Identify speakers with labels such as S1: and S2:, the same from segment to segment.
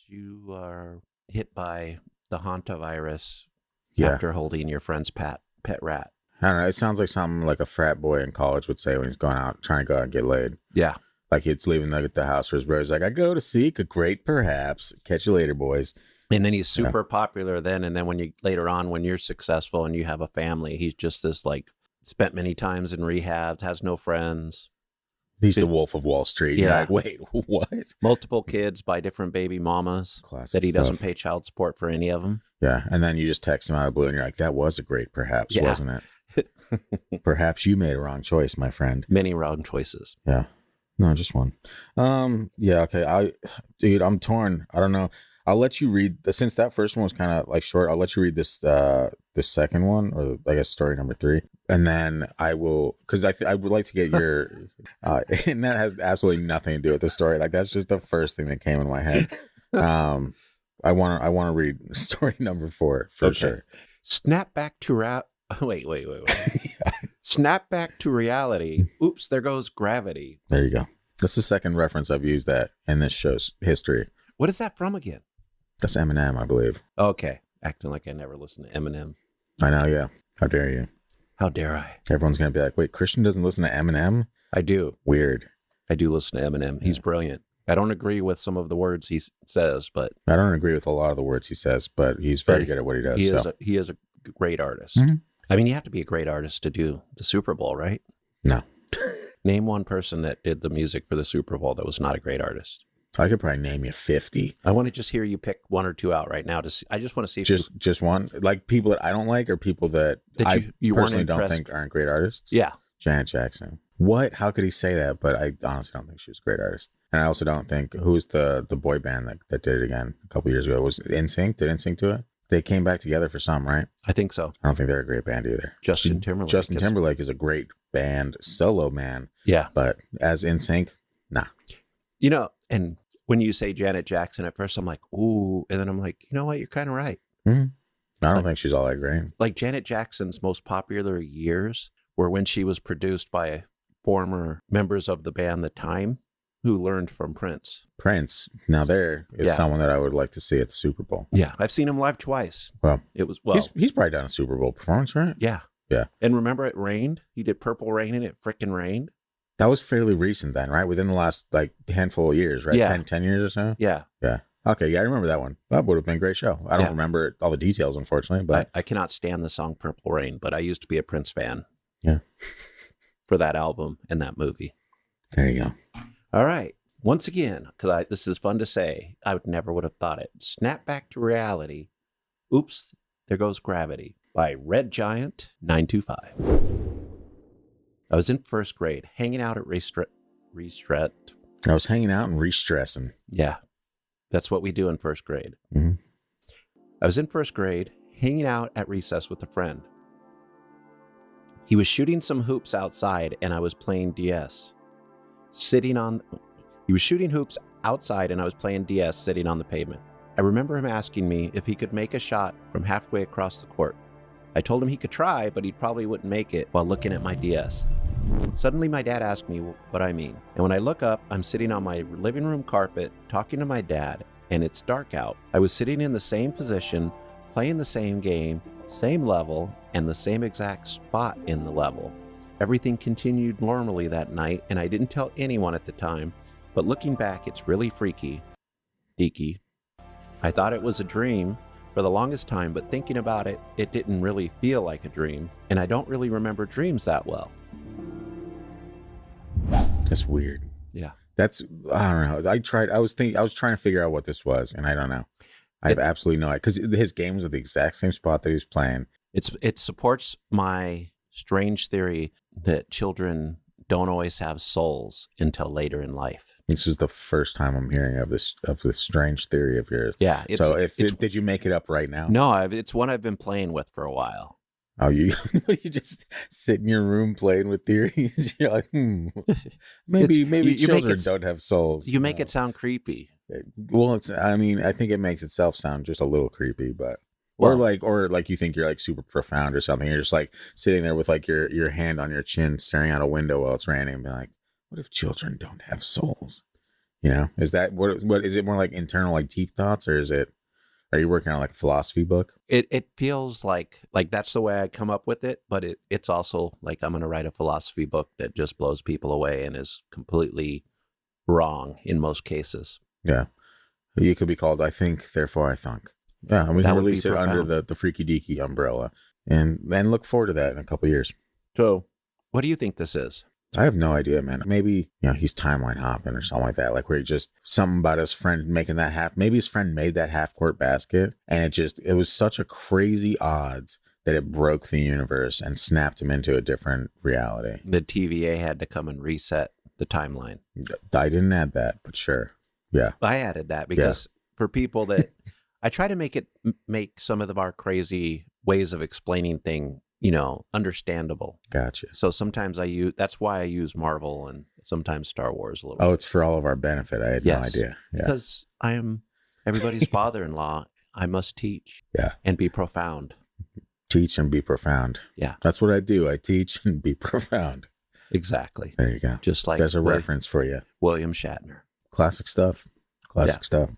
S1: you are hit by the hantavirus
S2: Yeah.
S1: after holding your friend's pet rat.
S2: I don't know. It sounds like something like a frat boy in college would say when he's going out, trying to go out and get laid.
S1: Yeah.
S2: Like he's leaving the house for his brothers. Like, I go to seek a great perhaps. Catch you later, boys.
S1: And then he's super popular then. And then when you later on, when you're successful and you have a family, he's just this like spent many times in rehab, has no friends.
S2: He's the Wolf of Wall Street.
S1: Yeah.
S2: You're like, wait, what?
S1: Multiple kids by different baby mamas.
S2: Classic
S1: that he
S2: stuff.
S1: doesn't pay child support for any of them.
S2: Yeah. And then you just text him out of the blue and you're like, that was a great perhaps,
S1: Yeah.
S2: wasn't it? Perhaps you made a wrong choice, my friend.
S1: Many wrong choices.
S2: Yeah. No, just one. Yeah, okay. Dude, I'm torn. I don't know. I'll let you read since that first one was kind of like short. I'll let you read this second one, or I guess story number 3, and then I will, because I would like to get your and that has absolutely nothing to do with the story. Like that's just the first thing that came in my head. I want to read story number 4 for sure.
S1: Snap back to wait. Snap back to reality. Oops, there goes gravity.
S2: There you go. That's the second reference I've used that in this show's history.
S1: What is that from again?
S2: That's Eminem, I believe.
S1: Okay. Acting like I never listened to Eminem.
S2: I know, yeah. How dare you?
S1: How dare I?
S2: Everyone's going to be like, wait, Christian doesn't listen to Eminem?
S1: I do.
S2: Weird.
S1: I do listen to Eminem. He's brilliant. I don't agree with some of the words he says, but...
S2: I don't agree with a lot of the words he says, but he's very good at what he does.
S1: He is a great artist.
S2: Mm-hmm.
S1: I mean, you have to be a great artist to do the Super Bowl, right?
S2: No.
S1: Name one person that did the music for the Super Bowl that was not a great artist.
S2: I could probably name you 50.
S1: I want to just hear you pick one or two out right now. I just want to see if
S2: just one, like people that I don't like, or people that you personally don't think aren't great artists.
S1: Yeah,
S2: Janet Jackson. What? How could he say that? But I honestly don't think she was a great artist, and I also don't think who's the boy band that did it again a couple years ago was NSYNC. Did NSYNC do it? They came back together for some, right?
S1: I think so.
S2: I don't think they're a great band either.
S1: Justin Timberlake.
S2: Justin Timberlake is a great band solo man.
S1: Yeah,
S2: but as NSYNC, nah.
S1: You know, and when you say Janet Jackson, at first I'm like, ooh, and then I'm like, you know what? You're kind of right.
S2: Mm-hmm. I don't think she's all that great. Like
S1: Janet Jackson's most popular years were when she was produced by former members of the band The Time, who learned from Prince. Now there is someone that I would like to see at the Super Bowl. Yeah, I've seen him live twice. Well, he's probably done a Super Bowl performance, right? Yeah. And remember, it rained. He did Purple Rain, and it frickin' rained.
S2: That was fairly recent then, right? Within the last like handful of years, right?
S1: Yeah.
S2: 10 years or so?
S1: Yeah.
S2: Okay, yeah, I remember that one. That would have been a great show. I don't remember all the details, unfortunately, but
S1: I cannot stand the song Purple Rain, but I used to be a Prince fan.
S2: Yeah.
S1: For that album and that movie.
S2: There you go.
S1: All right. Once again, because this is fun to say, I would have thought it. Snap back to reality. Oops, there goes gravity by Red Giant 925. I was in first grade, hanging out at Restret.
S2: I was hanging out and re-stressing.
S1: Yeah, that's what we do in first grade.
S2: Mm-hmm.
S1: I was in first grade, hanging out at recess with a friend. He was shooting some hoops outside, and I was playing DS. He was shooting hoops outside, and I was playing DS sitting on the pavement. I remember him asking me if he could make a shot from halfway across the court. I told him he could try, but he probably wouldn't make it while looking at my DS. Suddenly, my dad asked me what I mean. And when I look up, I'm sitting on my living room carpet talking to my dad, and it's dark out. I was sitting in the same position, playing the same game, same level, and the same exact spot in the level. Everything continued normally that night, and I didn't tell anyone at the time, but looking back, it's really freaky. Deaky. I thought it was a dream for the longest time, but thinking about it, it didn't really feel like a dream, and I don't really remember dreams that well.
S2: That's weird.
S1: Yeah.
S2: I don't know. I was trying to figure out what this was, and I don't know. I have absolutely no idea, because his games are the exact same spot that he was playing.
S1: It supports my strange theory that children don't always have souls until later in life.
S2: This is the first time I'm hearing of this strange theory of yours.
S1: Yeah.
S2: Did you make it up right now?
S1: No, it's one I've been playing with for a while.
S2: Oh, you just sit in your room playing with theories? You're like, maybe children don't have souls.
S1: You make it sound creepy.
S2: Well, I think it makes itself sound just a little creepy, but or like you think you're like super profound or something. You're just like sitting there with like your hand on your chin, staring out a window while it's raining, and be like, what if children don't have souls? You know, is that what is it more like internal, like deep thoughts, or are you working on like a philosophy book?
S1: It feels like that's the way I come up with it, but it's also like I'm going to write a philosophy book that just blows people away and is completely wrong in most cases.
S2: Yeah. You could be called I Think, Therefore I Thunk. Yeah, and we
S1: That
S2: can
S1: would be
S2: release it under
S1: profound.
S2: the Freaky Deaky umbrella, and look forward to that in a couple of years.
S1: So, what do you think this is?
S2: I have no idea, man. Maybe, he's timeline hopping or something like that. Like where he just, something about his friend making that maybe his friend made that half court basket, and it was such a crazy odds that it broke the universe and snapped him into a different reality.
S1: The TVA had to come and reset the timeline.
S2: I didn't add that, but sure. Yeah.
S1: I added that because for people that I try to make some of our crazy ways of explaining things, understandable.
S2: Gotcha.
S1: So sometimes that's why I use Marvel and sometimes Star Wars a little.
S2: Oh, it's for all of our benefit. I had no idea. Yeah.
S1: Because I am everybody's father-in-law. I must teach.
S2: Yeah.
S1: And be profound.
S2: Teach and be profound.
S1: Yeah.
S2: That's what I do. I teach and be profound.
S1: Exactly.
S2: There you go.
S1: Just like
S2: there's a reference for you.
S1: William Shatner.
S2: Classic stuff. Stuff.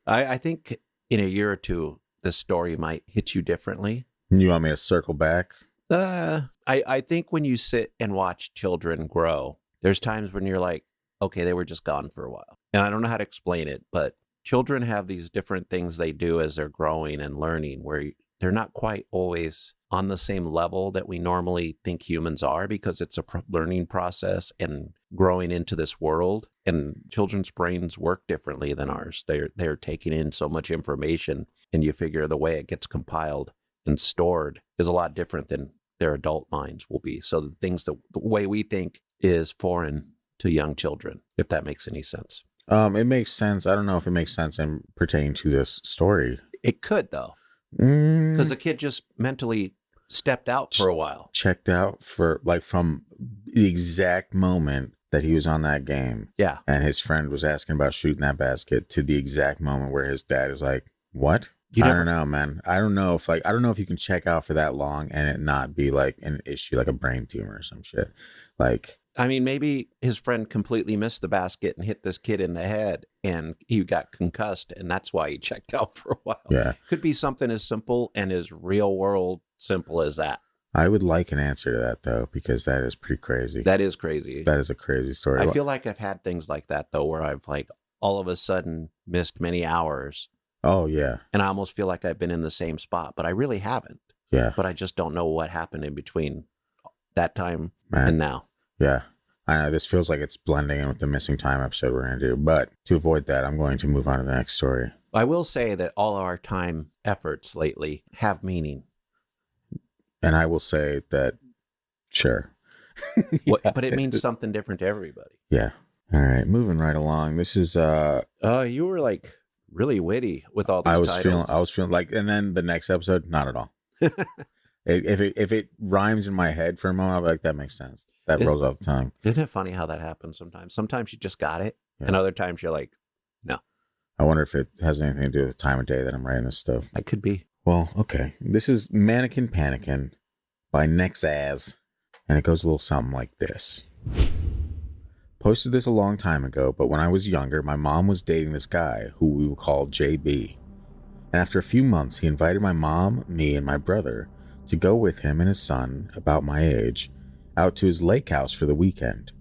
S1: I think in a year or two, this story might hit you differently.
S2: You want me to circle back?
S1: I think when you sit and watch children grow, there's times when you're like, okay, they were just gone for a while. And I don't know how to explain it, but children have these different things they do as they're growing and learning where they're not quite always on the same level that we normally think humans are, because it's a learning process and growing into this world. And children's brains work differently than ours. They're taking in so much information, and you figure the way it gets compiled and stored is a lot different than their adult minds will be. So the way we think is foreign to young children, if that makes any sense.
S2: It makes sense. I don't know if it makes sense in pertaining to this story.
S1: It could, though, because the kid just mentally stepped out for a while.
S2: Checked out from the exact moment that he was on that game.
S1: Yeah.
S2: And his friend was asking about shooting that basket to the exact moment where his dad is like, what? I don't know, man. I don't know if you can check out for that long and it not be like an issue, like a brain tumor or some shit. Like,
S1: I mean, maybe his friend completely missed the basket and hit this kid in the head and he got concussed, and that's why he checked out for a while.
S2: Yeah.
S1: Could be something as simple and as real world simple as that.
S2: I would like an answer to that, though, because that is pretty crazy.
S1: That is crazy.
S2: That is a crazy story.
S1: I feel like I've had things like that, though, where I've like all of a sudden missed many hours.
S2: Oh, yeah.
S1: And I almost feel like I've been in the same spot, but I really haven't.
S2: Yeah.
S1: But I just don't know what happened in between that time and now.
S2: Yeah. I know this feels like it's blending in with the missing time episode we're going to do. But to avoid that, I'm going to move on to the next story.
S1: I will say that all our time efforts lately have meaning.
S2: And I will say that, sure.
S1: But it means something different to everybody.
S2: Yeah. All right. Moving right along. This is...
S1: you were like really witty with all these titles.
S2: I was feeling like, and then the next episode, not at all. If it rhymes in my head for a moment, I'll be like, that makes sense. That rolls off the tongue.
S1: Isn't it funny how that happens sometimes? Sometimes you just got it, and other times you're like, no.
S2: I wonder if it has anything to do with the time of day that I'm writing this stuff.
S1: It could be.
S2: Well, okay. This is Mannequin Panickin' by Nexaz, and it goes a little something like this. Posted this a long time ago, but when I was younger, my mom was dating this guy who we would call JB. And after a few months, he invited my mom, me, and my brother to go with him and his son, about my age, out to his lake house for the weekend.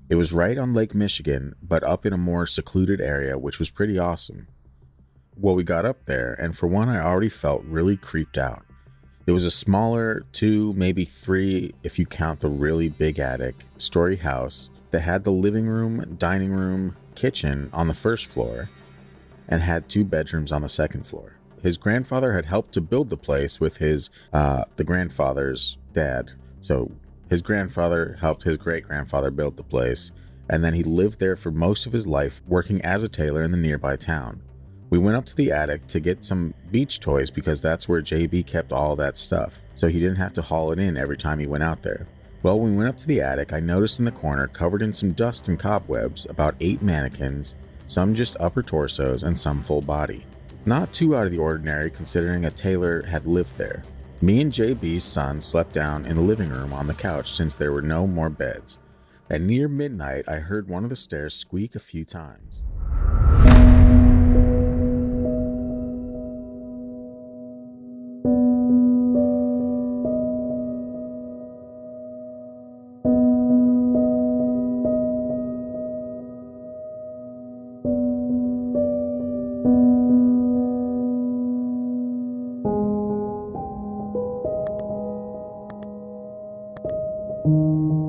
S2: It was right on Lake Michigan, but up in a more secluded area, which was pretty awesome. Well, we got up there, and for one, I already felt really creeped out. It was a smaller 2, maybe 3, if you count the really big attic, story house that had the living room, dining room, kitchen on the first floor, and had 2 bedrooms on the second floor. His grandfather had helped to build the place with the grandfather's dad. So his grandfather helped his great-grandfather build the place, and then he lived there for most of his life, working as a tailor in the nearby town. We went up to the attic to get some beach toys because that's where JB kept all that stuff, so he didn't have to haul it in every time he went out there. Well, when we went up to the attic, I noticed in the corner, covered in some dust and cobwebs, about 8 mannequins, some just upper torsos and some full body. Not too out of the ordinary considering a tailor had lived there. Me and JB's son slept down in the living room on the couch since there were no more beds. At near midnight, I heard one of the stairs squeak a few times.
S1: you.